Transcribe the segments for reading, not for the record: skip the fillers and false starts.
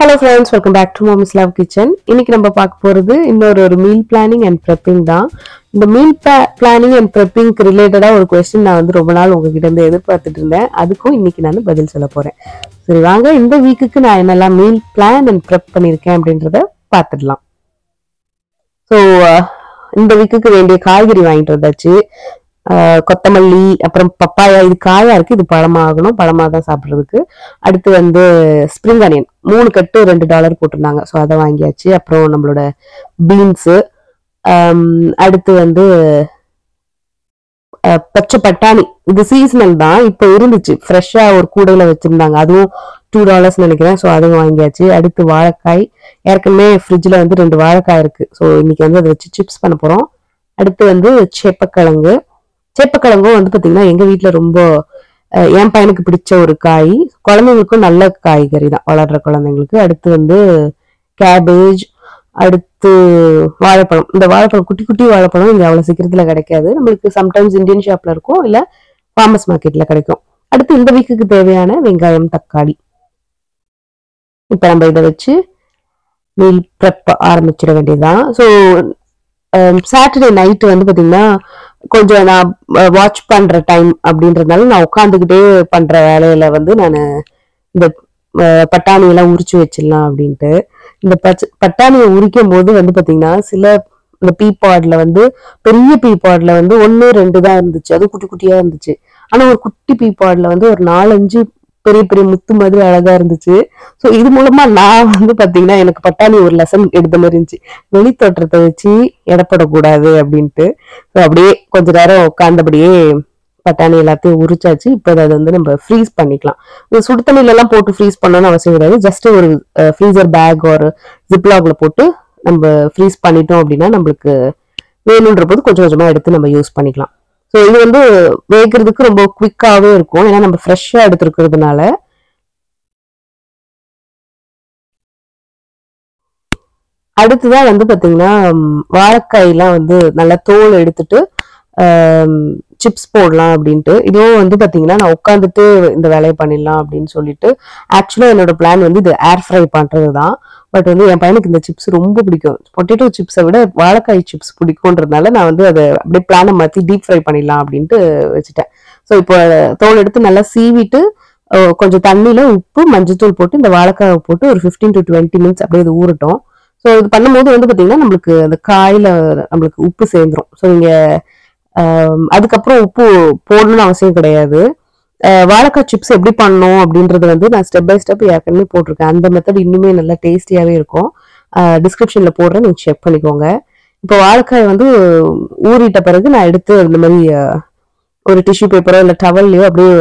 Hello friends, welcome back to Mommy's Love Kitchen. இன்னைக்கு நம்ம பார்க்க போறது இன்னொரு மீல் பிளானிங் அண்ட் prepping தான். இந்த மீல் பிளானிங் அண்ட் prepping ரிலேட்டடா ஒரு क्वेश्चन நான் வந்து ரொம்ப நாள் உங்ககிட்ட இருந்து எதிர்பார்த்துட்டு இருந்தேன். அதுக்கும் இன்னைக்கு நான் பதில் சொல்ல போறேன். சரி வாங்க இந்த வீக்குக்கு நான் என்னெல்லாம் மீல் பிளான் அண்ட் prep பண்ணிருக்கேன் அப்படின்றத பார்த்துடலாம். ஸோ இந்த வீக்குக்கு வேண்டிய காய்கறி வாங்கிட்டு வந்தாச்சு. கொத்தமல்லி, அப்புறம் பப்பாயா, இது காயா இருக்கு, இது பழமா ஆகணும், பழமா தான் சாப்பிட்றதுக்கு. அடுத்து வந்து ஸ்ப்ரிங் ஆனியன் 3 கட்டு $2 போட்டிருந்தாங்க, ஸோ அதை வாங்கியாச்சு. அப்புறம் நம்மளோட பீன்ஸு, அடுத்து வந்து பச்சை பட்டாணி, இது சீசனல் தான், இப்போ இருந்துச்சு ஃப்ரெஷ்ஷா ஒரு கூடையில வச்சிருந்தாங்க, அதுவும் $2 நினைக்கிறேன், ஸோ அதுவும் வாங்கியாச்சு. அடுத்து வாழைக்காய், ஏற்கனவே ஃப்ரிட்ஜில் வந்து 2 வாழைக்காய் இருக்கு, ஸோ இன்னைக்கு வந்து அதை வச்சு சிப்ஸ் பண்ண போறோம். அடுத்து வந்து சேப்பக்கிழங்கும் வந்து பாத்தீங்கன்னா எங்க வீட்டுல ரொம்ப என் பையனுக்கு பிடிச்ச ஒரு காய், குழந்தைங்களுக்கும் நல்ல காய்கறி தான், வளர்ற குழந்தைங்களுக்கு. அடுத்து வந்து கேபேஜ், அடுத்து வாழைப்பழம். இந்த வாழைப்பழம் குட்டி குட்டி வாழைப்பழம் இங்க அவ்வளவு சீக்கிரத்துல கிடைக்காது, நம்மளுக்கு சம்டைம்ஸ் இந்தியன் ஷாப்ல இருக்கும், இல்ல ஃபார்மர்ஸ் மார்க்கெட்ல கிடைக்கும். அடுத்து இந்த வீக்குக்கு தேவையான வெங்காயம், தக்காளி. இப்ப நம்ம இதை வச்சு மீல் ப்ரெப் ஆரம்பிச்சிட வேண்டியதுதான். ஸோ சாட்டர்டே நைட்டு வந்து பாத்தீங்கன்னா கொஞ்சம் நான் வாட்ச் பண்ற டைம் அப்படின்றதுனால நான் உட்காந்துக்கிட்டே பண்ற வேலையில வந்து நான் இந்த பட்டாணி எல்லாம் உரிச்சு வச்சிடலாம் அப்படின்ட்டு. இந்த பட்டாணியை உரிக்கும் போது வந்து பாத்தீங்கன்னா சில இந்த பீபாட்ல வந்து பெரிய பீபாட்ல வந்து 1, 2 தான் இருந்துச்சு, அது குட்டி குட்டியா இருந்துச்சு. ஆனா ஒரு குட்டி பீபாட்ல வந்து ஒரு 4-5 பெரிய பெரிய முத்து மாதிரி அழகா இருந்துச்சு. ஸோ இது மூலமா நான் வந்து பாத்தீங்கன்னா எனக்கு பட்டாணி ஒரு லெசன் எடுத்த மாதிரி இருந்துச்சு, வெளி தோற்றத்தை வச்சு எடப்படக்கூடாது அப்படின்ட்டு. ஸோ அப்படியே கொஞ்ச நேரம் உட்கார்ந்தபடியே பட்டாணி எல்லாத்தையும் உரிச்சாச்சு. இப்போ அதை வந்து நம்ம ஃப்ரீஸ் பண்ணிக்கலாம். இந்த சுடு தண்ணியில எல்லாம் போட்டு ஃப்ரீஸ் பண்ணணும்னு அவசியம் கிடையாது, ஜஸ்ட் ஒரு ஃப்ரீசர் பேக் ஒரு ஜிப்லாக்ல போட்டு நம்ம ஃப்ரீஸ் பண்ணிட்டோம் அப்படின்னா நம்மளுக்கு வேணுன்ற போது கொஞ்சம் கொஞ்சமா எடுத்து நம்ம யூஸ் பண்ணிக்கலாம். ஸோ இது வந்து வேகிறதுக்கு ரொம்ப குவிக்காவே இருக்கும், ஏன்னா நம்ம ஃப்ரெஷ்ஷா எடுத்துருக்கிறதுனால. அடுத்துதான் வந்து பாத்தீங்கன்னா வாழைக்காயெல்லாம் வந்து நல்லா தோல் எடுத்துட்டு சிப்ஸ் போடலாம் அப்படின்ட்டு. இதுவும் வந்து பாத்தீங்கன்னா நான் உட்காந்துட்டு இந்த வேலையை பண்ணிடலாம் அப்படின்னு சொல்லிட்டு, ஆக்சுவலா என்னோட பிளான் வந்து இது ஏர் ஃப்ரை பண்றதுதான். பட் வந்து என் பையனுக்கு இந்த சிப்ஸ் ரொம்ப பிடிக்கும், பொட்டேட்டோ சிப்ஸை விட வாழைக்காய் சிப்ஸ் பிடிக்கும்ன்றதுனால நான் வந்து அதை அப்படியே பிளானை மாத்தி டீப் ஃப்ரை பண்ணிடலாம் அப்படின்ட்டு வச்சுட்டேன். ஸோ இப்போ தோல் எடுத்து நல்லா சீவிட்டு கொஞ்சம் தண்ணியில உப்பு, மஞ்சத்தூள் போட்டு இந்த வாழைக்காயை போட்டு ஒரு 15 to 20 minutes அப்படியே இது ஊறட்டும். ஸோ இது பண்ணும்போது வந்து பாத்தீங்கன்னா நம்மளுக்கு அந்த காயில நம்மளுக்கு உப்பு சேர்ந்துரும். ஸோ நீங்க அதுக்கப்புறம் உப்பு போடணும்னு அவசியம் கிடையாது. வாழைக்காய் சிப்ஸ் எப்படி பண்ணணும் அப்படின்றது வந்து நான் ஸ்டெப் பை ஸ்டெப் ஏற்கனவே போட்டிருக்கேன், அந்த மெத்தட் இன்னுமே நல்லா டேஸ்டியாவே இருக்கும், டிஸ்கிரிப்ஷன்ல போடுறேன், நீங்க செக் பண்ணிக்கோங்க. இப்போ வாழைக்காய் வந்து ஊறிட்ட பிறகு நான் எடுத்து இந்த மாதிரி ஒரு டிஷ்யூ பேப்பரோ இல்லை டவல்லையோ அப்படியே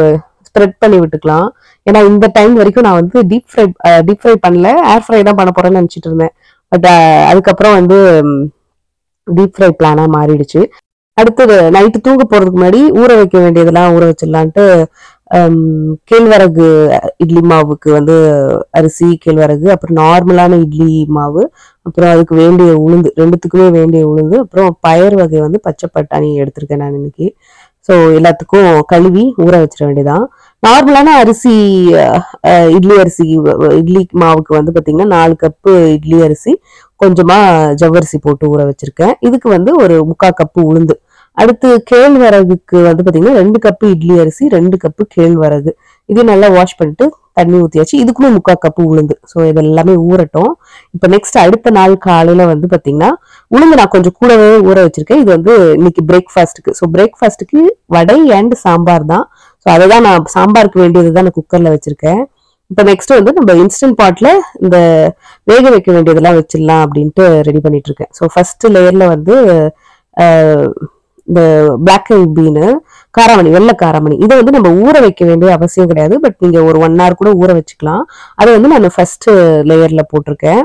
ஸ்ப்ரெட் பண்ணி விட்டுக்கலாம். ஏன்னா இந்த டைம் வரைக்கும் நான் வந்து டீப் ஃப்ரை பண்ணல, ஏர் ஃப்ரை தான் பண்ண போறேன்னு நினைச்சிட்டு இருந்தேன். பட் அதுக்கப்புறம் வந்து டீப் ஃப்ரை பிளானா மாறிடுச்சு. அடுத்தது நைட்டு தூங்க போறதுக்கு முன்னாடி ஊற வைக்க வேண்டியதெல்லாம் ஊற வச்சிடலான்ட்டு கேழ்வரகு இட்லி மாவுக்கு வந்து அரிசி, கேழ்வரகு, அப்புறம் நார்மலான இட்லி மாவு, அப்புறம் அதுக்கு வேண்டிய உளுந்து, ரெண்டுத்துக்குமே வேண்டிய உளுந்து, அப்புறம் பயறு வகை வந்து பச்சை பட்டாணி எடுத்திருக்கேன் நான் இன்னைக்கு. ஸோ எல்லாத்துக்கும் கழுவி ஊற வச்சிட வேண்டியதான். நார்மலான அரிசி, இட்லி அரிசி, இட்லி மாவுக்கு வந்து பாத்தீங்கன்னா 4 கப்பு இட்லி அரிசி, கொஞ்சமா ஜவ்வரிசி போட்டு ஊற வச்சிருக்கேன். இதுக்கு வந்து ஒரு 3/4 கப்பு உளுந்து. அடுத்து கேழ்வரகுக்கு வந்து பாத்தீங்கன்னா 2 கப்பு இட்லி அரிசி, 2 கப்பு கேழ்வரகு, இது நல்லா வாஷ் பண்ணிட்டு தண்ணி ஊத்தியாச்சு. இதுக்குமே 3/4 கப்பு உளுந்து. ஸோ இது எல்லாமே ஊறட்டும். இப்ப நெக்ஸ்ட் அடுத்த நாள் காலையில வந்து பாத்தீங்கன்னா உளுந்து நான் கொஞ்சம் கூடவே ஊற வச்சிருக்கேன். இது வந்து இன்னைக்கு பிரேக்ஃபாஸ்ட்டுக்கு. ஸோ பிரேக்ஃபாஸ்ட்டுக்கு வடை அண்ட் சாம்பார் தான். ஸோ அதை தான் நான் சாம்பாருக்கு வேண்டியது தான் நான் குக்கர்ல வச்சிருக்கேன். இப்போ நெக்ஸ்ட் வந்து நம்ம இன்ஸ்டன்ட் பாட்ல இந்த வேக வைக்க வேண்டியதெல்லாம் வச்சிடலாம் அப்படின்ட்டு ரெடி பண்ணிட்டு இருக்கேன். ஸோ ஃபர்ஸ்ட் லேயர்ல வந்து இந்த பிளாக் ஐட் பீனு, காராமணி, வெள்ளை காராமணி, இதை வந்து நம்ம ஊற வைக்க வேண்டிய அவசியம் கிடையாது, பட் நீங்க ஒரு 1 hour கூட ஊற வச்சுக்கலாம். அதை வந்து நான் ஃபர்ஸ்ட் லேயர்ல போட்டிருக்கேன்.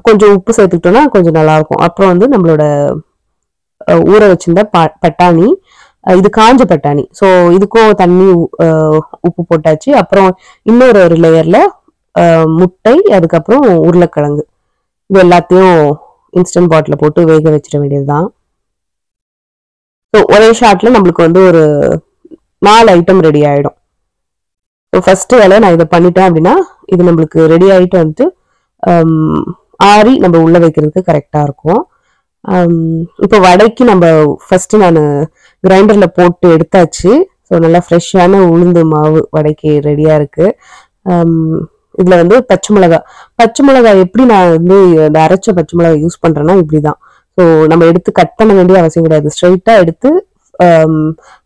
கொஞ்சம் உப்பு சேர்த்துக்கிட்டோம்னா கொஞ்சம் நல்லா இருக்கும். அப்புறம் வந்து நம்மளோட ஊற வச்சிருந்த பட்டாணி, இது காஞ்ச பட்டாணி, ஸோ இதுக்கும் தண்ணி உப்பு போட்டாச்சு. அப்புறம் இன்னொரு ஒரு லேயர்ல முட்டை, அதுக்கப்புறம் உருளைக்கிழங்கு, இது எல்லாத்தையும் இன்ஸ்டன்ட் பாட்டில போட்டு வேக வச்சிட வேண்டியதுதான். ஸோ ஒரே ஷாட்ல நம்மளுக்கு வந்து ஒரு 4 ஐட்டம் ரெடி ஆயிடும். ஃபர்ஸ்ட் வேலை நான் இதை பண்ணிட்டேன் அப்படின்னா இது நம்மளுக்கு ரெடி ஆகிட்டு வந்துட்டு ஆறி நம்ம உள்ள வைக்கிறதுக்கு கரெக்டாக இருக்கும். இப்போ வடைக்கு நம்ம ஃபர்ஸ்ட் நான் கிரைண்டர்ல போட்டு எடுத்தாச்சு. ஸோ நல்லா ஃப்ரெஷ்ஷான உளுந்து மாவு வடைக்கு ரெடியா இருக்கு. இதுல வந்து பச்சை மிளகாய் எப்படி நான் வந்து இந்த அரைச்ச பச்சை மிளகாய் யூஸ் பண்றேன்னா இப்படிதான். ஸோ நம்ம எடுத்து கட் பண்ண வேண்டிய அவசியம் கிடையாது. ஸ்ட்ரைட்டா எடுத்து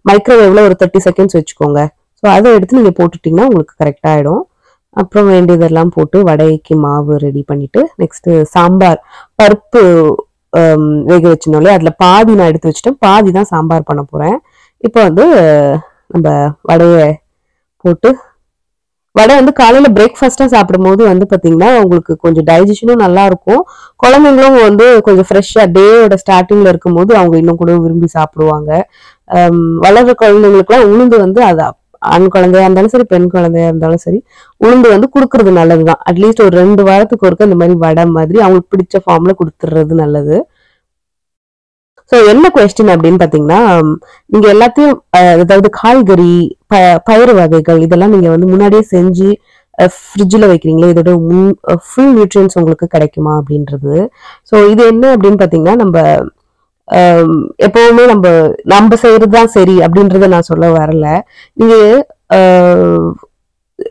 மைக்ரோவேவ்ல ஒரு 30 செகண்ட்ஸ் வச்சுக்கோங்க. ஸோ அதை எடுத்து நீங்க போட்டுட்டீங்கன்னா உங்களுக்கு கரெக்டா ஆயிடும். அப்புறம் வேண்டியதெல்லாம் போட்டு வடைக்கு மாவு ரெடி பண்ணிட்டு நெக்ஸ்ட் சாம்பார் பருப்பு வேக வச்சிருந்தோம்ல, அதுல பாதி நான் எடுத்து வச்சுட்டேன், பாதி தான் சாம்பார் பண்ண போறேன். இப்போ வந்து நம்ம வடைய போட்டு, வடை வந்து காலையில பிரேக்ஃபாஸ்டா சாப்பிடும் போது வந்து பாத்தீங்கன்னா உங்களுக்கு கொஞ்சம் டைஜஷனும் நல்லா இருக்கும். குழந்தைங்களும் வந்து கொஞ்சம் ஃப்ரெஷ்ஷா டேயோட ஸ்டார்டிங்ல இருக்கும் போது அவங்க இன்னும் கூட விரும்பி சாப்பிடுவாங்க. வளர்ற குழந்தைங்களுக்குலாம் உளுந்து வந்து அது ஆண் குழந்தையா இருந்தாலும் சரி, பெண் குழந்தையா இருந்தாலும் சரி, உளுந்து வந்து கொடுக்கறது நல்லதுதான். அட்லீஸ்ட் ஒரு 2 வாரத்துக்கு ஒருக்க இந்த மாதிரி வடை மாதிரி அவங்களுக்கு பிடிச்ச ஃபார்ம்ல கொடுத்துடுறது நல்லது. ஸோ என்ன கொஸ்டின் அப்படின்னு பாத்தீங்கன்னா, நீங்க எல்லாத்தையும் அதாவது காய்கறி, பயிறு வகைகள் இதெல்லாம் நீங்க வந்து முன்னாடியே செஞ்சு ஃப்ரிட்ஜில் வைக்கிறீங்களே, இதோட ஃபுல் நியூட்ரியன்ஸ் உங்களுக்கு கிடைக்குமா அப்படின்றது. ஸோ இது என்ன அப்படின்னு பாத்தீங்கன்னா, நம்ம எப்பவுமே நம்ம செய்யறதுதான் சரி அப்படின்றத நான் சொல்ல வரல. நீங்க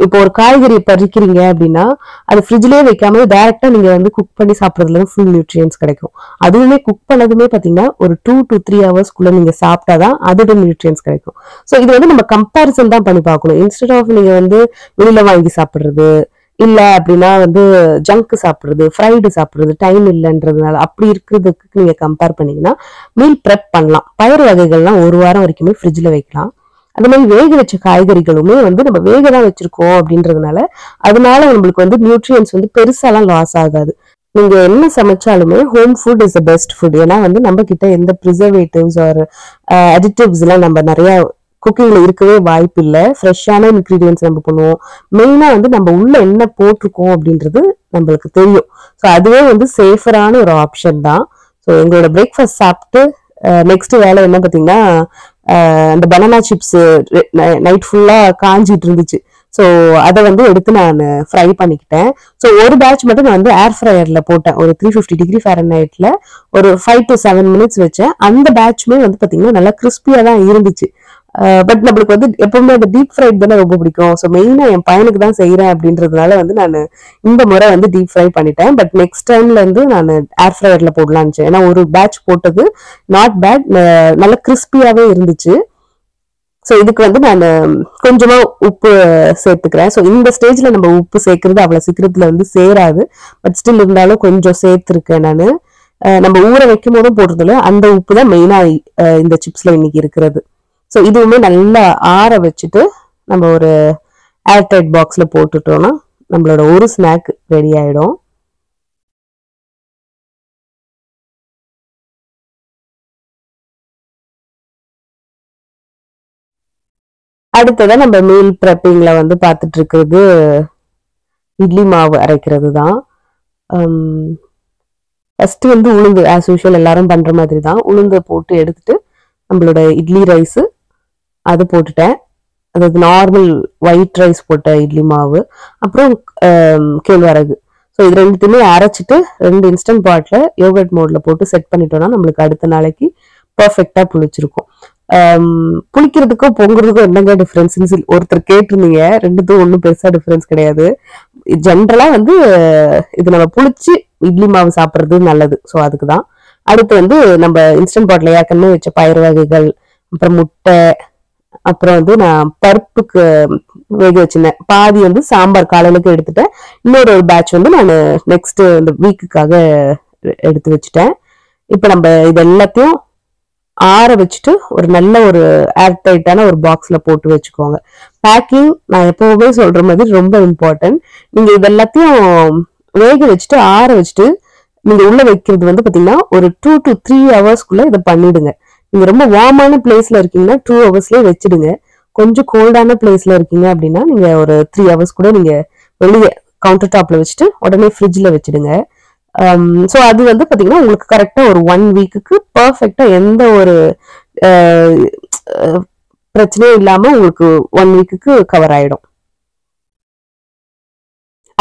இப்போ ஒரு காய்கறி பறிக்கிறீங்க அப்படின்னா அது ஃப்ரிட்ஜ்லயே வைக்காம டைரக்டா நீங்க வந்து குக் பண்ணி சாப்பிட்றதுல ஃபுல் நியூட்ரியன்ஸ் கிடைக்கும். அதுவுமே குக் பண்ணதுமே பாத்தீங்கன்னா ஒரு 2 to 3 ஹவர்ஸ்க்குள்ள நீங்க சாப்பிட்டாதான் அதோட நியூட்ரியன்ஸ் கிடைக்கும். ஸோ இது வந்து நம்ம கம்பேரிசன் தான் பண்ணி பார்க்கணும். இன்ஸ்டெட் ஆஃப் நீங்க வந்து வெளியில வாங்கி சாப்பிடுறது, இல்ல அப்படின்னா வந்து ஜங்க் சாப்பிடுறது, ஃப்ரைடு சாப்பிடுறது, டைம் இல்லைன்றதுனால அப்படி இருக்கிறதுக்கு நீங்க கம்பேர் பண்ணீங்கன்னா மீல் ப்ரெப் பண்ணலாம். பயிர் வகைகள்லாம் 1 வாரம் வரைக்குமே ஃப்ரிட்ஜ்ல வைக்கலாம். அந்த மாதிரி வேக வச்ச காய்கறிகளுமே வந்து நம்ம வேக தான் வச்சிருக்கோம் அப்படின்றதுனால அதனால நம்மளுக்கு வந்து நியூட்ரியன்ஸ் வந்து பெருசாலாம் லாஸ் ஆகாது. நீங்க என்ன சமைச்சாலுமே home food is the best food. ஏன்னா வந்து நம்ம கிட்ட எந்த ப்ரிசர்வேட்டிவ்ஸ் ஆர் அடிட்டிவ்ஸ் எல்லாம் நம்ம நிறைய குக்கிங்ல இருக்கவே வாய்ப்பு இல்லை. ஃப்ரெஷ்ஷான இன்கிரீடியன்ஸ் நம்ம பண்ணுவோம். மெயினா வந்து நம்ம உள்ள என்ன போட்டிருக்கோம் அப்படின்றது நம்மளுக்கு தெரியும். ஸோ அதுவே வந்து சேஃபரான ஒரு ஆப்ஷன் தான். ஸோ எங்களோட பிரேக்ஃபாஸ்ட் சாப்பிட்டு நெக்ஸ்ட் வேலை என்ன பார்த்தீங்கன்னா, அந்த பனானா சிப்ஸ் நைட் ஃபுல்லா காஞ்சிட்டு இருந்துச்சு. ஸோ அதை வந்து எடுத்து நான் ஃப்ரை பண்ணிக்கிட்டேன். ஸோ ஒரு பேட்ச் மட்டும் நான் வந்து ஏர் ஃப்ரையர்ல போட்டேன். ஒரு 350 டிகிரி ஃபாரன்ஹைட்ல ஒரு 5 to 7 மினிட்ஸ் வச்சேன். அந்த பேட்ச்மே வந்து பாத்தீங்கன்னா நல்லா கிறிஸ்பியா தான் இருந்துச்சு. பட் நம்மளுக்கு வந்து எப்பவுமே அந்த டீப் ஃப்ரைட் தானே ரொம்ப பிடிக்கும். ஸோ மெயினா என் பையனுக்கு தான் செய்யறேன் அப்படின்றதுனால வந்து நான் இந்த முறை வந்து டீப் ஃப்ரை பண்ணிட்டேன். பட் நெக்ஸ்ட் டைம்ல இருந்து நான் ஏர் ஃப்ரையர்ல போடலான்னு. ஏன்னா ஒரு பேட்ச் போட்டது நாட் பேட், நல்ல கிறிஸ்பியாவே இருந்துச்சு. ஸோ இதுக்கு வந்து நான் கொஞ்சமா உப்பு சேர்த்துக்கிறேன். ஸோ இந்த ஸ்டேஜ்ல நம்ம உப்பு சேர்க்கறது அவ்வளவு சீக்கிரத்துல வந்து சேராது. பட் ஸ்டில் இருந்தாலும் கொஞ்சம் சேர்த்திருக்கேன் நான். நம்ம ஊற வைக்கும் போதும் போடுறதுல அந்த உப்பு தான் மெயினா இந்த சிப்ஸ்ல இன்னைக்கு இருக்கிறது. ஸோ இதுவுமே நல்லா ஆற வச்சுட்டு நம்ம ஒரு ஏர்டைட் பாக்ஸ்ல போட்டுட்டோம்னா நம்மளோட ஒரு ஸ்நாக் ரெடி ஆயிடும். அடுத்ததான் நம்ம மீல் ப்ரெப்பிங்ல வந்து பார்த்துட்டு இருக்கிறது இட்லி மாவு அரைக்கிறது தான். ஃபர்ஸ்ட் வந்து உளுந்து ஆஸ் யூஷுவல் எல்லாரும் பண்ற மாதிரி தான் உளுந்து போட்டு எடுத்துட்டு நம்மளோட இட்லி ரைஸ் அது போட்டுட்டேன். அதாவது நார்மல் ஒயிட் ரைஸ் போட்ட இட்லி மாவு, அப்புறம் கேழ்வரகு. ஸோ இது ரெண்டுத்தையுமே அரைச்சிட்டு 2 இன்ஸ்டன்ட் பாட்ல யோகர்ட் மோட்ல போட்டு செட் பண்ணிட்டோம்னா நம்மளுக்கு அடுத்த நாளைக்கு பர்ஃபெக்டா புளிச்சிருக்கும். புளிக்கிறதுக்கும் பொங்குறதுக்கும் என்னங்க டிஃபரன்ஸ் ஒருத்தர் கேட்டிருந்தீங்க. ரெண்டுத்துக்கும் ஒன்றும் பெருசா டிஃபரன்ஸ் கிடையாது. ஜென்ரலா வந்து இது நம்ம புளிச்சு இட்லி மாவு சாப்பிட்றது நல்லது. ஸோ அதுக்குதான். அடுத்து வந்து நம்ம இன்ஸ்டன்ட் பாட்ல ஏற்கனவே வச்ச பயிர் வகைகள், அப்புறம் முட்டை, அப்புறம் வந்து நான் பருப்புக்கு வேக வச்சிருந்தேன். பாதி வந்து சாம்பார் காலையிலுக்கு எடுத்துட்டேன். இன்னொரு பேட்ச் வந்து நான் நெக்ஸ்ட் இந்த வீக்குக்காக எடுத்து வச்சுட்டேன். இப்ப நம்ம இது எல்லாத்தையும் ஆற வச்சுட்டு ஒரு நல்ல ஒரு ஏர் டைட்டான ஒரு பாக்ஸ்ல போட்டு வச்சுக்கோங்க. பேக்கிங் நான் எப்பவுமே சொல்ற மாதிரி ரொம்ப இம்பார்ட்டன்ட். நீங்க இது எல்லாத்தையும் வேக வச்சுட்டு ஆற வச்சுட்டு நீங்க உள்ள வைக்கிறது வந்து பாத்தீங்கன்னா ஒரு 2 to 3 ஹவர்ஸ்க்குள்ள இதை பண்ணிடுங்க. நீங்க ரொம்ப வார்மான பிளேஸ்ல இருக்கீங்கன்னா 2 ஹவர்ஸ்லயே வச்சிடுங்க. கொஞ்சம் கோல்டான பிளேஸ்ல இருக்கீங்க அப்படின்னா நீங்க ஒரு 3 ஹவர்ஸ் கூட நீங்க வெளியே கவுண்டர் டாப்ல வச்சுட்டு உடனே ஃப்ரிட்ஜ்ல வச்சிடுங்க. ஸோ அது வந்து பாத்தீங்கன்னா உங்களுக்கு கரெக்டா ஒரு 1 வீக்குக்கு பர்ஃபெக்டா எந்த ஒரு பிரச்சனையும் இல்லாம உங்களுக்கு 1 வீக்குக்கு கவர் ஆயிடும்.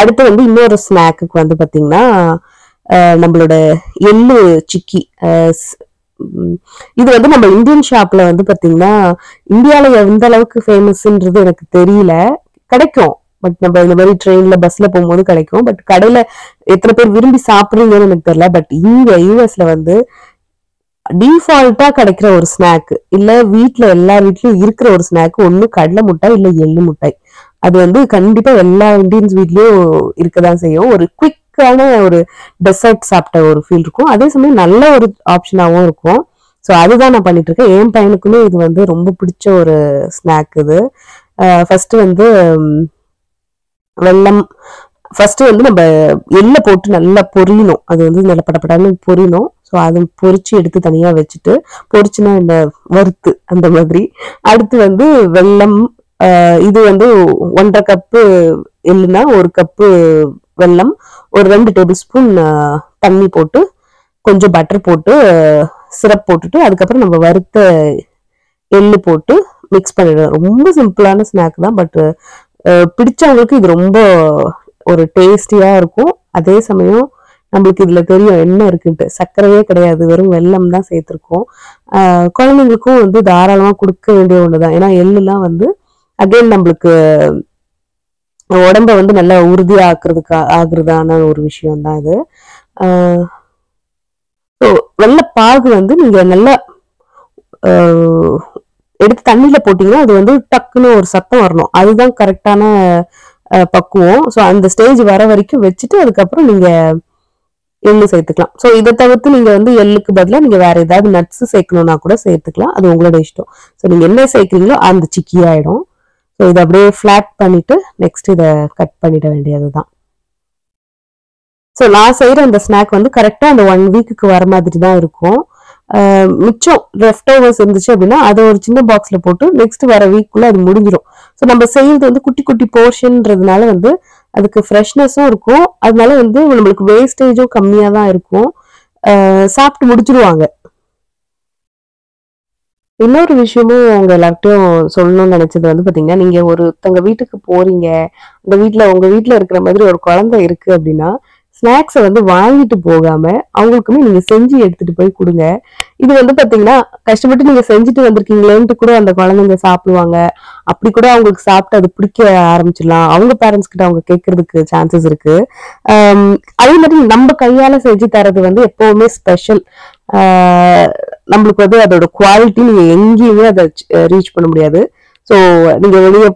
அடுத்து வந்து இன்னொரு ஸ்நாக்குக்கு வந்து பாத்தீங்கன்னா நம்மளோட எள்ளு சிக்கி. இது வந்து நம்ம இந்தியன் ஷாப்ல வந்து பாத்தீங்கன்னா இந்தியால எந்த அளவுக்கு ஃபேமஸ்ன்றது எனக்கு தெரியல. கிடைக்கும், பட் நம்ம இந்த மாதிரி ட்ரெயின்ல பஸ்ல போகும்போது கிடைக்கும். பட் கடையில எத்தனை பேர் விரும்பி சாப்பிடுறீங்கன்னு எனக்கு தெரியல. பட் இங்க யூஎஸ்ல வந்து டிஃபால்ட்டா கிடைக்கிற ஒரு ஸ்நாக், இல்ல வீட்டுல எல்லா வீட்லயும் இருக்கிற ஒரு ஸ்நாக், ஒண்ணு கடலை முட்டாய் இல்ல எள்ளு முட்டாய். அது வந்து கண்டிப்பா எல்லா இந்தியன்ஸ் வீட்லயும் இருக்கதான் செய்யும். ஒரு குவிக்கான ஒரு டெசர்ட் சாப்பிட்ட ஒரு ஃபீல் இருக்கும். அதே சமயம் நல்ல ஒரு ஆப்ஷனாவும் இருக்கும். ஸோ அதுதான் நான் பண்ணிட்டு இருக்கேன். என் பையனுக்குமே இது வந்து ரொம்ப பிடிச்ச ஒரு ஸ்நாக் இது. ஃபர்ஸ்ட் வந்து வெல்லம், ஃபர்ஸ்ட் வந்து நம்ம எள்ளை போட்டு நல்லா பொரியணும். அது வந்து நல்ல படப்படான்னு பொரியணும். ஸோ அது பொரிச்சு எடுத்து தனியா வச்சுட்டு, பொரிச்சுனா இந்த வறுத்து அந்த மாதிரி. அடுத்து வந்து வெல்லம், இது வந்து 1.5 கப்பு எள்ளுனா 1 கப்பு வெல்லம், ஒரு 2 டேபிள் ஸ்பூன் தண்ணி போட்டு, கொஞ்சம் பட்டர் போட்டு, சிரப் போட்டுட்டு, அதுக்கப்புறம் நம்ம வறுத்த எள்ளு போட்டு மிக்ஸ் பண்ணிடுவேன். ரொம்ப சிம்பிளான ஸ்நாக் தான். பட் பிடிச்சவங்களுக்கு இது ரொம்ப ஒரு டேஸ்டியா இருக்கும். அதே சமயம் நம்மளுக்கு இதுல தெரியும் என்ன இருக்குன்ட்டு, சர்க்கரையே கிடையாது, வெறும் வெல்லம் தான் சேர்த்திருக்கோம். குழந்தைங்களுக்கும் வந்து தாராளமா கொடுக்க வேண்டிய ஒண்ணுதான். ஏன்னா எள்ளுலாம் வந்து அகைன் நம்மளுக்கு உடம்ப வந்து நல்லா உறுதியா ஆகுறதான ஒரு விஷயம் தான் இது. வெள்ளப்பாகு வந்து நீங்க நல்லா எடுத்து தண்ணியில போட்டீங்கன்னா அது வந்து டக்குன்னு ஒரு சத்தம் வரணும். அதுதான் கரெக்டான பக்குவம். ஸோ அந்த ஸ்டேஜ் வர வரைக்கும் வச்சுட்டு அதுக்கப்புறம் நீங்க எள்ளு சேர்த்துக்கலாம். ஸோ இதை தவிர்த்து நீங்க வந்து எள்ளுக்கு பதிலாக நீங்க வேற ஏதாவது நட்ஸ் சேர்க்கணும்னா கூட சேர்த்துக்கலாம். அது உங்களோட இஷ்டம். ஸோ நீங்க என்ன சேர்க்குறீங்களோ அந்த சிக்கி ஆயிடும். ஸோ இதை அப்படியே ஃபிளாட் பண்ணிட்டு நெக்ஸ்ட் இதை கட் பண்ணிட வேண்டியதுதான். ஸோ நான் செய்யற அந்த ஸ்நாக் வந்து கரெக்டா அந்த 1 வீக்குக்கு வர மாதிரி தான் இருக்கும். மிச்சம் லெஃப்ட் ஓவர்ஸ் இருந்துச்சு அப்படின்னா அதை ஒரு சின்ன பாக்ஸ்ல போட்டு நெக்ஸ்ட் வர வீக்குள்ள அது முடிஞ்சிடும். ஸோ நம்ம செய்யறது வந்து குட்டி குட்டி போர்ஷன்றதுனால வந்து அதுக்கு ஃப்ரெஷ்னஸும் இருக்கும். அதனால வந்து நம்மளுக்கு வேஸ்டேஜும் கம்மியா தான் இருக்கும். சாப்பிட்டு முடிச்சிருவாங்க. இன்னொரு விஷயமும் உங்க எல்லார்ட்டையும் சொல்லணும்னு நினைச்சது வந்து பாத்தீங்கன்னா, நீங்க ஒருத்தவங்க வீட்டுக்கு போறீங்க, அந்த வீட்டுல உங்க வீட்டுல இருக்கிற மாதிரி ஒரு குழந்தை இருக்கு அப்படின்னா, ஸ்நாக்ஸை வந்து வாங்கிட்டு போகாம அவங்களுக்குமே நீங்க செஞ்சு எடுத்துட்டு போய் கொடுங்க. இது வந்து பாத்தீங்கன்னா கஷ்டப்பட்டு நீங்க செஞ்சுட்டு வந்திருக்கீங்களேன்ட்டு கூட அந்த குழந்தைங்க சாப்பிடுவாங்க. அப்படி கூட அவங்களுக்கு சாப்பிட்டு அது பிடிக்க ஆரம்பிச்சிடலாம். அவங்க பேரண்ட்ஸ் கிட்ட அவங்க கேட்கறதுக்கு சான்சஸ் இருக்கு. அதே மாதிரி நம்ம கையால செஞ்சு தரது வந்து எப்பவுமே ஸ்பெஷல். நம்மளுக்கு வந்து அதோட குவாலிட்டி நீங்க எங்கேயுமே அதை ரீச் பண்ண முடியாது. ஸோ நீங்க வெளியே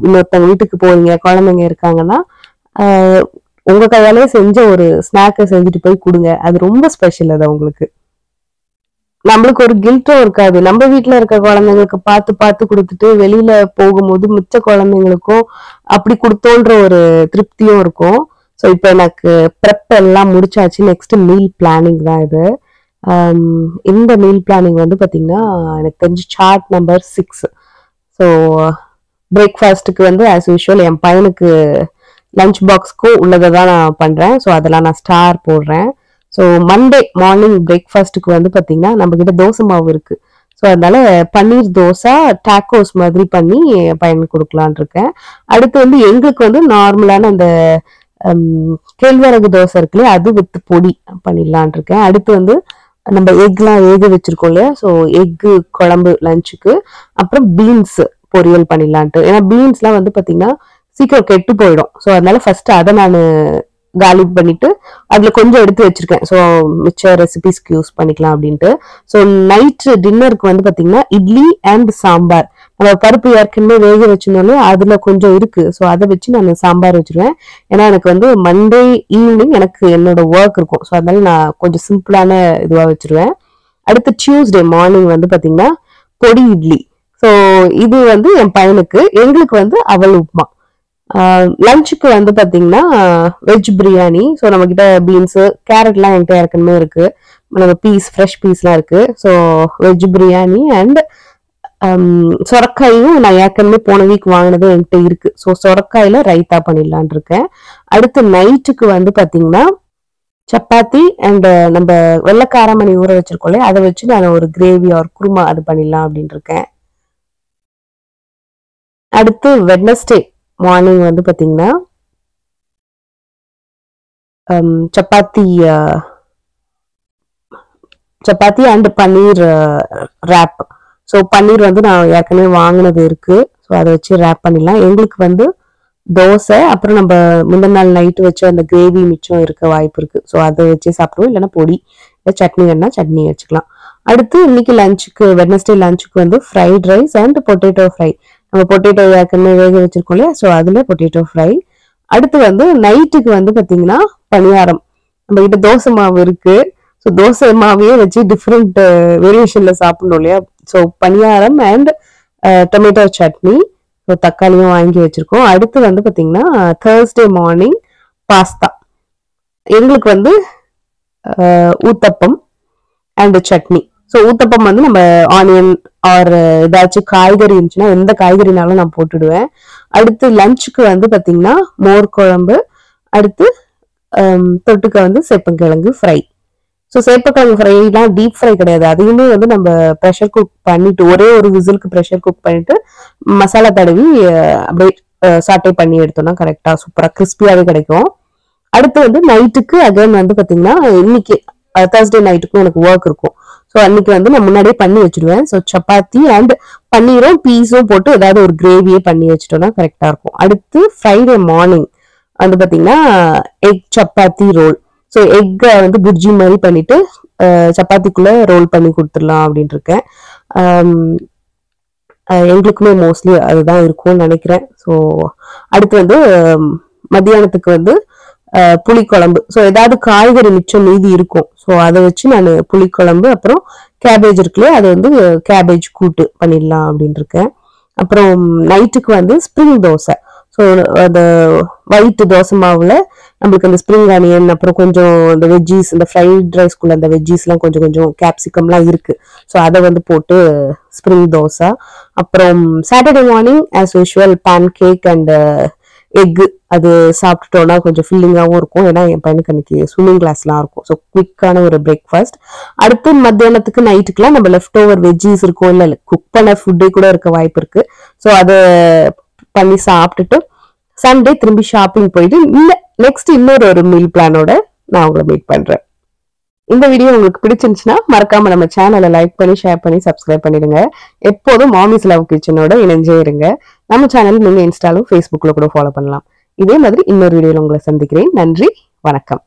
இன்னொருத்தவங்க வீட்டுக்கு போறீங்க, குழந்தைங்க இருக்காங்கன்னா உங்க கையாலே செஞ்ச ஒரு ஸ்நாக்கை செஞ்சுட்டு போய் கொடுங்க. அது ரொம்ப ஸ்பெஷல். அது அவங்களுக்கு நம்மளுக்கு ஒரு கில்ட்டும் இருக்காது. நம்ம வீட்டுல இருக்க குழந்தைங்களுக்கு பார்த்து பார்த்து கொடுத்துட்டு வெளியில போகும்போது மிச்ச குழந்தைங்களுக்கும் அப்படி கொடுத்தோன்ற ஒரு திருப்தியும் இருக்கும். ஸோ இப்போ எனக்கு ப்ரெப் எல்லாம் முடிச்சாச்சு. நெக்ஸ்ட் மீல் பிளானிங் தான் இது. இந்த மீல் பிளானிங் வந்து பாத்தீங்கன்னா எனக்கு தெரிஞ்சு சார்ட் நம்பர் 6. ஸோ பிரேக்ஃபாஸ்ட்டுக்கு வந்து ஆஸ் யூஷுவல் என் பையனுக்கு லஞ்ச் பாக்ஸ்க்கும் உள்ளதை தான் நான் பண்றேன். ஸோ அதெல்லாம் நான் ஸ்டார் போடுறேன். ஸோ மண்டே மார்னிங் பிரேக்ஃபாஸ்ட்டுக்கு வந்து பாத்தீங்கன்னா நம்ம கிட்ட தோசை மாவு இருக்கு. ஸோ அதனால பன்னீர் தோசை டாக்கோஸ் மாதிரி பண்ணி பையனுக்கு கொடுக்கலான் இருக்கேன். அடுத்து வந்து எங்களுக்கு வந்து நார்மலான அந்த கேழ்வரகு தோசை இருக்குல்ல, அது வித் பொடி பண்ணிடலான் இருக்கேன். அடுத்து வந்து நம்ம எக்லாம் வேக வச்சிருக்கோம் இல்லையா, ஸோ எக்கு குழம்பு லஞ்சுக்கு. அப்புறம் பீன்ஸ் பொரியல் பண்ணிடலான்ட்டு. ஏன்னா பீன்ஸ்லாம் வந்து பாத்தீங்கன்னா சீக்கிரம் கெட்டு போயிடும். ஸோ அதனால ஃபர்ஸ்ட் அதை நான் காலி பண்ணிட்டு அதுல கொஞ்சம் எடுத்து வச்சிருக்கேன். ஸோ மிச்ச ரெசிபிஸ்க்கு யூஸ் பண்ணிக்கலாம் அப்படின்ட்டு. ஸோ நைட் டின்னருக்கு வந்து பாத்தீங்கன்னா இட்லி அண்ட் சாம்பார். நம்ம பருப்பு ஏற்கனவே வேக வச்சிருந்தோம்னா அதுல கொஞ்சம் இருக்கு. ஸோ அதை வச்சு நான் சாம்பார் வச்சிருவேன். ஏன்னா எனக்கு வந்து மண்டே ஈவினிங் எனக்கு என்னோட ஒர்க் இருக்கும். ஸோ அதனால நான் கொஞ்சம் சிம்பிளான இதுவா வச்சிருவேன். அடுத்து டியூஸ்டே மார்னிங் வந்து பாத்தீங்கன்னா பொடி இட்லி. ஸோ இது வந்து என் பையனுக்கு. எங்களுக்கு வந்து அவல் உப்புமா. லஞ்சுக்கு வந்து பாத்தீங்கன்னா வெஜ் பிரியாணி. ஸோ நம்ம கிட்ட பீன்ஸ் கேரட்லாம் என்கிட்ட ஏற்கனவே இருக்கு. நம்ம ஃப்ரெஷ் பீஸ்லாம் இருக்கு. ஸோ வெஜ் பிரியாணி அண்ட் சொரக்காயும் நான் ஏற்கனவே போன வீக் வாங்கினது என்கிட்ட இருக்கு. ஸோ சொரக்காயில ரைத்தா பண்ணிடலான் இருக்கேன். அடுத்து நைட்டுக்கு வந்து பாத்தீங்கன்னா சப்பாத்தி அண்ட் நம்ம வெள்ளைக்காரமணி ஊற வச்சிருக்கோம்ல, அதை வச்சு நான் ஒரு கிரேவி ஒரு குருமா அது பண்ணிடலாம் அப்படின்னு இருக்கேன். அடுத்து வெட்னஸ்டே மார்னிங் வந்து பாத்தீங்கன்னா chapati chapati and paneer wrap. So paneer வந்து நான் ஏற்கனவே வாங்கினது இருக்கு. ஸோ அதை வச்சு ரேப் பண்ணிடலாம். எங்களுக்கு வந்து தோசை, அப்புறம் நம்ம முந்தின நாள் நைட்டு வச்ச அந்த கிரேவி மிச்சம் இருக்க வாய்ப்பு இருக்கு. ஸோ அதை வச்சு சாப்பிடுவோம். இல்லைன்னா பொடி இல்லை சட்னி வேணா சட்னி வச்சுக்கலாம். அடுத்து இன்னைக்கு லஞ்சுக்கு, வெட்னஸ்டே லஞ்சுக்கு வந்து fried rice and potato fry. நம்ம பொட்டேட்டோ ஏற்கனவே வேக வச்சிருக்கோம் இல்லையா, ஸோ அதுல பொட்டேட்டோ ஃப்ரை. அடுத்து வந்து நைட்டுக்கு வந்து பாத்தீங்கன்னா பணியாரம். நம்ம கிட்ட தோசை மாவு இருக்கு. ஸோ தோசை மாவையே வச்சு டிஃப்ரெண்ட் வேரியேஷன்ல சாப்பிடணும் இல்லையா. So paniyaram and tomato chutney. So தக்காளியும் வாங்கி வச்சிருக்கோம். அடுத்து வந்து பாத்தீங்கன்னா தேர்ஸ்டே மார்னிங் பாஸ்தா. எங்களுக்கு வந்து ஊத்தப்பம் அண்ட் சட்னி. ஸோ ஊத்தப்பம் வந்து நம்ம ஆனியன் ஆர் ஏதாச்சும் காய்கறி இருந்துச்சுன்னா எந்த காய்கறினாலும் நான் போட்டுடுவேன். அடுத்து லஞ்சுக்கு வந்து பாத்தீங்கன்னா மோர் குழம்பு. அடுத்து தொட்டுக்க வந்து சேப்பங்கிழங்கு ஃப்ரை. ஸோ சேப்பக்கிழங்கு ஃப்ரைலாம் டீப் ஃப்ரை கிடையாது. அதையுமே வந்து நம்ம ப்ரெஷர் குக் பண்ணிட்டு, ஒரே ஒரு விசிலுக்கு ப்ரெஷர் குக் பண்ணிட்டு மசாலா தடவி அப்படியே சாட்டை பண்ணி எடுத்தோம்னா கரெக்டா சூப்பரா கிறிஸ்பியாவே கிடைக்கும். அடுத்து வந்து நைட்டுக்கு அகைன் வந்து பாத்தீங்கன்னா இன்னைக்கு தேர்ஸ்டே நைட்டுக்கும் எனக்கு ஒர்க் இருக்கும். ஸோ அன்னைக்கு வந்து நான் முன்னாடியே பண்ணி வச்சிருவேன். ஸோ சப்பாத்தி அண்ட் பன்னீரும் பீஸும் போட்டு ஏதாவது ஒரு கிரேவியே பண்ணி வச்சுட்டோம்னா கரெக்டா இருக்கும். அடுத்து ஃப்ரைடே மார்னிங் வந்து பாத்தீங்கன்னா எக் சப்பாத்தி ரோல். ஸோ எக்கை வந்து புர்ஜி மாதிரி பண்ணிட்டு சப்பாத்திக்குள்ள ரோல் பண்ணி கொடுத்துடலாம் அப்படின்ட்டு இருக்கேன். எங்களுக்குமே மோஸ்ட்லி அதுதான் இருக்கும்னு நினைக்கிறேன். ஸோ அடுத்து வந்து மத்தியானத்துக்கு வந்து புளிக்குழம்பு. ஸோ ஏதாவது காய்கறி மிச்சம் மீதி இருக்கும். ஸோ அதை வச்சு நான் புளிக்குழம்பு, அப்புறம் கேபேஜ் இருக்குல்லையே அது வந்து கேபேஜ் கூட்டு பண்ணிடலாம் அப்படின்னு இருக்கேன். அப்புறம் நைட்டுக்கு வந்து ஸ்ப்ரிங் தோசை. ஸோ அந்த ஒயிட் தோசை மாவுல நம்மளுக்கு அந்த ஸ்ப்ரிங் ஆனியன், அப்புறம் கொஞ்சம் இந்த வெஜ்ஜீஸ், இந்த ஃப்ரைட் ரைஸ்குள்ள அந்த வெஜ்ஜீஸ்லாம் கொஞ்சம் கொஞ்சம் கேப்சிகம்லாம் இருக்கு. ஸோ அதை வந்து போட்டு ஸ்ப்ரிங் தோசை. அப்புறம் Saturday morning as usual pancake and egg. அது சாப்பிட்டுட்டோம்னா கொஞ்சம் ஃபில்லிங்காகவும் இருக்கும். ஏன்னா என் பையனுக்கு அன்னைக்கு ஸ்விம்மிங் கிளாஸ்லாம் இருக்கும். ஸோ குவிக்கான ஒரு பிரேக்ஃபாஸ்ட். அடுத்து மத்தியானத்துக்கு நைட்டுக்குலாம் நம்ம லெஃப்ட் ஓவர் வெஜ்ஜீஸ் இருக்கும், இல்லை குக் பண்ண ஃபுட்டே கூட இருக்க வாய்ப்பு இருக்கு. ஸோ அதை பண்ணி சாப்பிட்டுட்டு சண்டே திரும்பி ஷாப்பிங் போயிட்டு நெக்ஸ்ட் இன்னொரு மீல் பிளானோட நான் உங்களை மீட் பண்றேன். இந்த வீடியோ உங்களுக்கு பிடிச்சிருந்துச்சுன்னா மறக்காம நம்ம சேனலை லைக் பண்ணி, ஷேர் பண்ணி, சப்ஸ்கிரைப் பண்ணிடுங்க. எப்போதும் மாமிஸ் லவ் கிச்சனோட இணைஞ்சே இருங்க. நம்ம சேனல் நீங்க இன்ஸ்டாலும் ஃபேஸ்புக்ல கூட ஃபாலோ பண்ணலாம். இதே மாதிரி இன்னொரு வீடியோல உங்களை சந்திக்கிறேன். நன்றி, வணக்கம்.